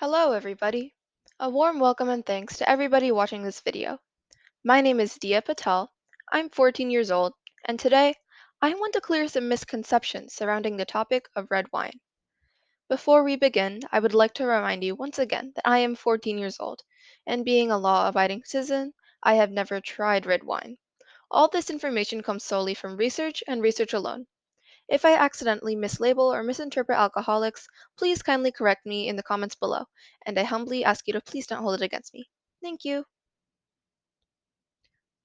Hello, everybody. A warm welcome and thanks to everybody watching this video. My name is Diya Patel. I'm 14 years old, and today I want to clear some misconceptions surrounding the topic of red wine. Before we begin, I would like to remind you once again that I am 14 years old, and being a law abiding citizen, I have never tried red wine. All this information comes solely from research and research alone. If I accidentally mislabel or misinterpret alcoholics, please kindly correct me in the comments below, and I humbly ask you to please don't hold it against me. Thank you.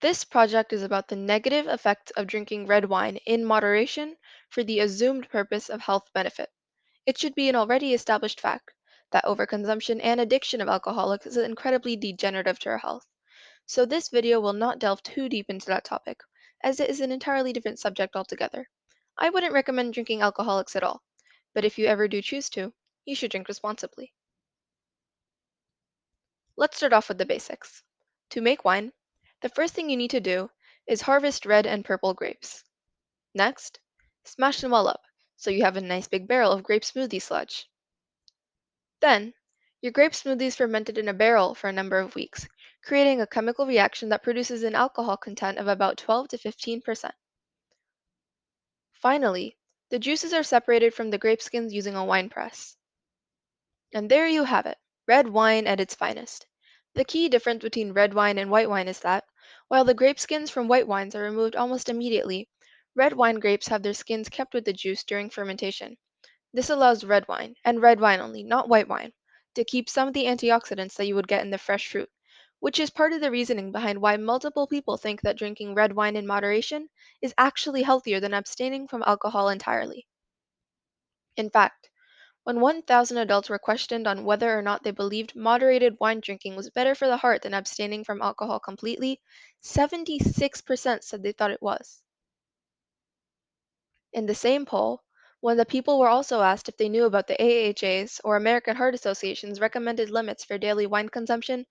This project is about the negative effects of drinking red wine in moderation for the assumed purpose of health benefit. It should be an already established fact that overconsumption and addiction of alcoholics is incredibly degenerative to our health. So this video will not delve too deep into that topic, as it is an entirely different subject altogether. I wouldn't recommend drinking alcoholics at all, but if you ever do choose to, you should drink responsibly. Let's start off with the basics. To make wine, the first thing you need to do is harvest red and purple grapes. Next, smash them all up so you have a nice big barrel of grape smoothie sludge. Then, your grape smoothie is fermented in a barrel for a number of weeks, creating a chemical reaction that produces an alcohol content of about 12 to 15%. Finally, the juices are separated from the grape skins using a wine press. And there you have it, red wine at its finest. The key difference between red wine and white wine is that, while the grape skins from white wines are removed almost immediately, red wine grapes have their skins kept with the juice during fermentation. This allows red wine, and red wine only, not white wine, to keep some of the antioxidants that you would get in the fresh fruit, which is part of the reasoning behind why multiple people think that drinking red wine in moderation is actually healthier than abstaining from alcohol entirely. In fact, when 1,000 adults were questioned on whether or not they believed moderated wine drinking was better for the heart than abstaining from alcohol completely, 76% said they thought it was. In the same poll, when the people were also asked if they knew about the AHA's or American Heart Association's recommended limits for daily wine consumption,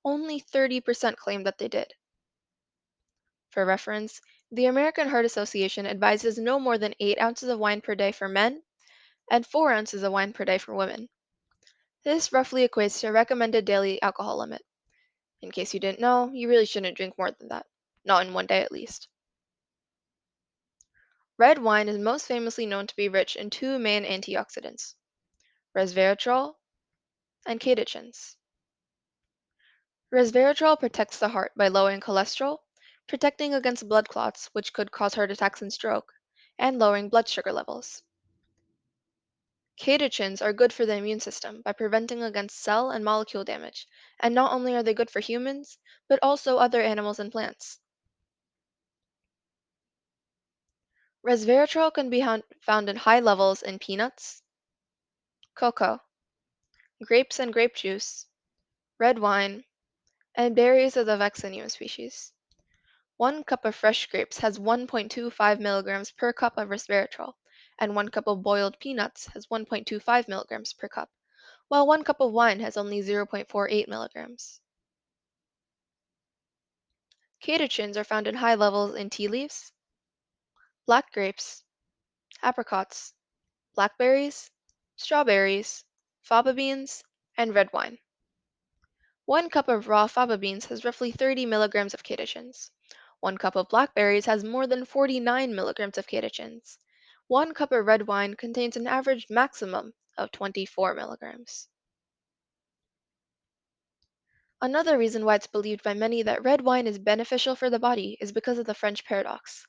only 30% claimed that they did. For reference, the American Heart Association advises no more than 8 ounces of wine per day for men and 4 ounces of wine per day for women. This roughly equates to a recommended daily alcohol limit. In case you didn't know, you really shouldn't drink more than that. Not in one day at least. Red wine is most famously known to be rich in two main antioxidants, resveratrol and catechins. Resveratrol protects the heart by lowering cholesterol, protecting against blood clots, which could cause heart attacks and stroke, and lowering blood sugar levels. Catechins are good for the immune system by preventing against cell and molecule damage, and not only are they good for humans, but also other animals and plants. Resveratrol can be found in high levels in peanuts, cocoa, grapes and grape juice, red wine, and berries of the Vaccinium species. 1 cup of fresh grapes has 1.25 milligrams per cup of resveratrol, and 1 cup of boiled peanuts has 1.25 milligrams per cup, while 1 cup of wine has only 0.48 milligrams. Catechins are found in high levels in tea leaves, black grapes, apricots, blackberries, strawberries, faba beans, and red wine. 1 cup of raw faba beans has roughly 30 milligrams of catechins. 1 cup of blackberries has more than 49 milligrams of catechins. 1 cup of red wine contains an average maximum of 24 milligrams. Another reason why it's believed by many that red wine is beneficial for the body is because of the French paradox.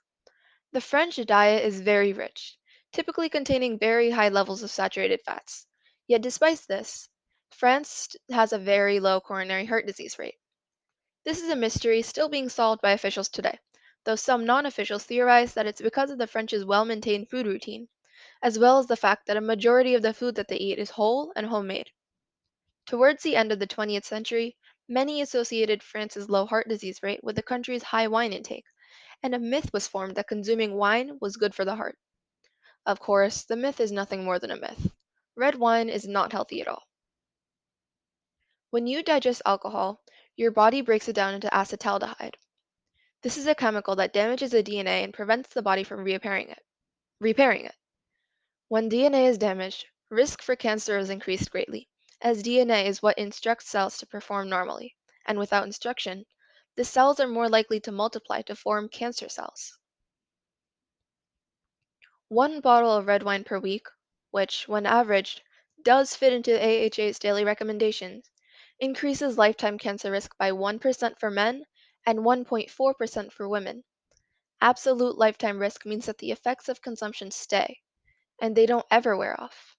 The French diet is very rich, typically containing very high levels of saturated fats. Yet despite this, France has a very low coronary heart disease rate. This is a mystery still being solved by officials today, though some non-officials theorize that it's because of the French's well-maintained food routine, as well as the fact that a majority of the food that they eat is whole and homemade. Towards the end of the 20th century, many associated France's low heart disease rate with the country's high wine intake, and a myth was formed that consuming wine was good for the heart. Of course, the myth is nothing more than a myth. Red wine is not healthy at all. When you digest alcohol, your body breaks it down into acetaldehyde. This is a chemical that damages the DNA and prevents the body from repairing it. When DNA is damaged, risk for cancer is increased greatly, as DNA is what instructs cells to perform normally, and without instruction, the cells are more likely to multiply to form cancer cells. One bottle of red wine per week, which, when averaged, does fit into AHA's daily recommendations, increases lifetime cancer risk by 1% for men and 1.4% for women. Absolute lifetime risk means that the effects of consumption stay, and they don't ever wear off.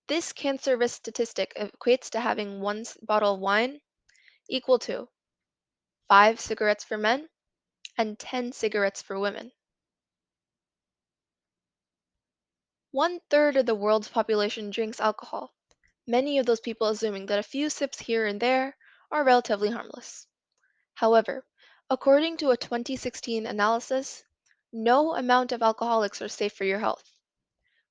This cancer risk statistic equates to having bottle of wine equal to 5 cigarettes for men and 10 cigarettes for women. One third of the world's population drinks alcohol, many of those people assuming that a few sips here and there are relatively harmless. However, according to a 2016 analysis, no amount of alcoholics are safe for your health.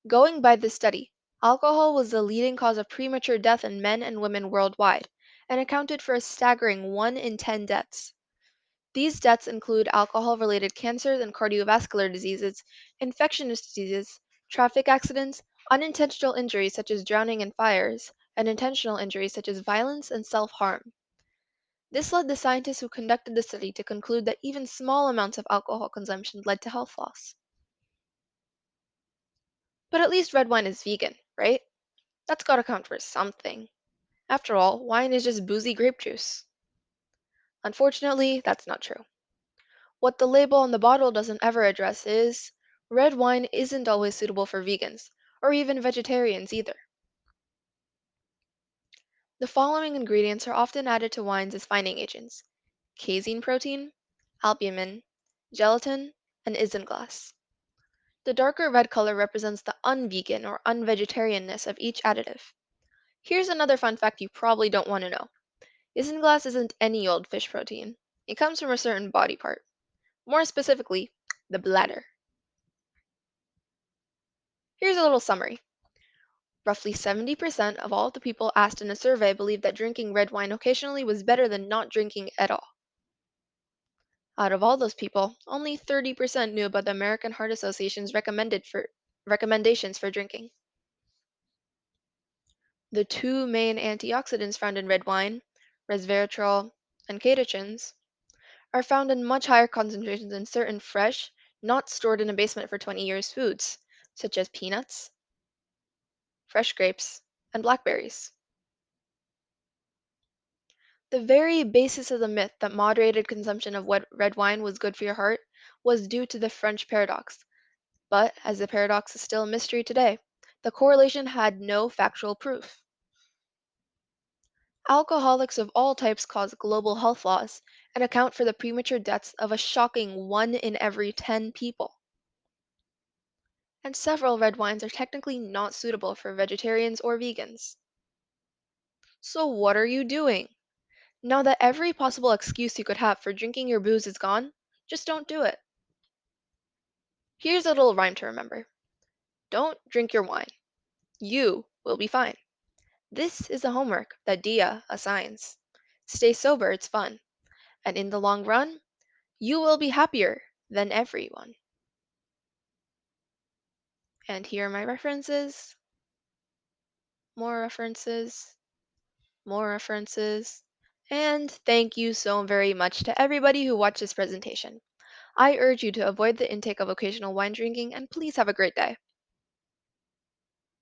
Going by this study, alcohol was the leading cause of premature death in men and women worldwide and accounted for a staggering 1 in 10 deaths. These deaths include alcohol related cancers and cardiovascular diseases, infectious diseases, traffic accidents, unintentional injuries such as drowning and fires, and intentional injuries such as violence and self harm. This led the scientists who conducted the study to conclude that even small amounts of alcohol consumption led to health loss. But at least red wine is vegan, right? That's gotta count for something. After all, wine is just boozy grape juice. Unfortunately, that's not true. What the label on the bottle doesn't ever address is red wine isn't always suitable for vegans, or even vegetarians either. The following ingredients are often added to wines as finding agents: casein protein, albumin, gelatin, and isinglass. The darker red color represents the unvegan or unvegetarianness of each additive. Here's another fun fact you probably don't want to know. Isinglass isn't any old fish protein. It comes from a certain body part. More specifically, the bladder. Here's a little summary. Roughly 70% of all the people asked in a survey believed that drinking red wine occasionally was better than not drinking at all. Out of all those people, only 30% knew about the American Heart Association's recommendations for drinking. The two main antioxidants found in red wine, resveratrol and catechins, are found in much higher concentrations in certain fresh, not stored in a basement for 20 years foods, such as peanuts, fresh grapes, and blackberries. The very basis of the myth that moderated consumption of red wine was good for your heart was due to the French paradox. But, as the paradox is still a mystery today, the correlation had no factual proof. Alcoholics of all types cause global health loss and account for the premature deaths of a shocking 1 in every 10 people. And several red wines are technically not suitable for vegetarians or vegans. So, what are you doing? Now that every possible excuse you could have for drinking your booze is gone, just don't do it. Here's a little rhyme to remember: don't drink your wine. You will be fine. This is the homework that Dia assigns. Stay sober, it's fun. And in the long run, you will be happier than everyone. And here are my references, more references, more references. And thank you so very much to everybody who watched this presentation. I urge you to avoid the intake of occasional wine drinking and please have a great day.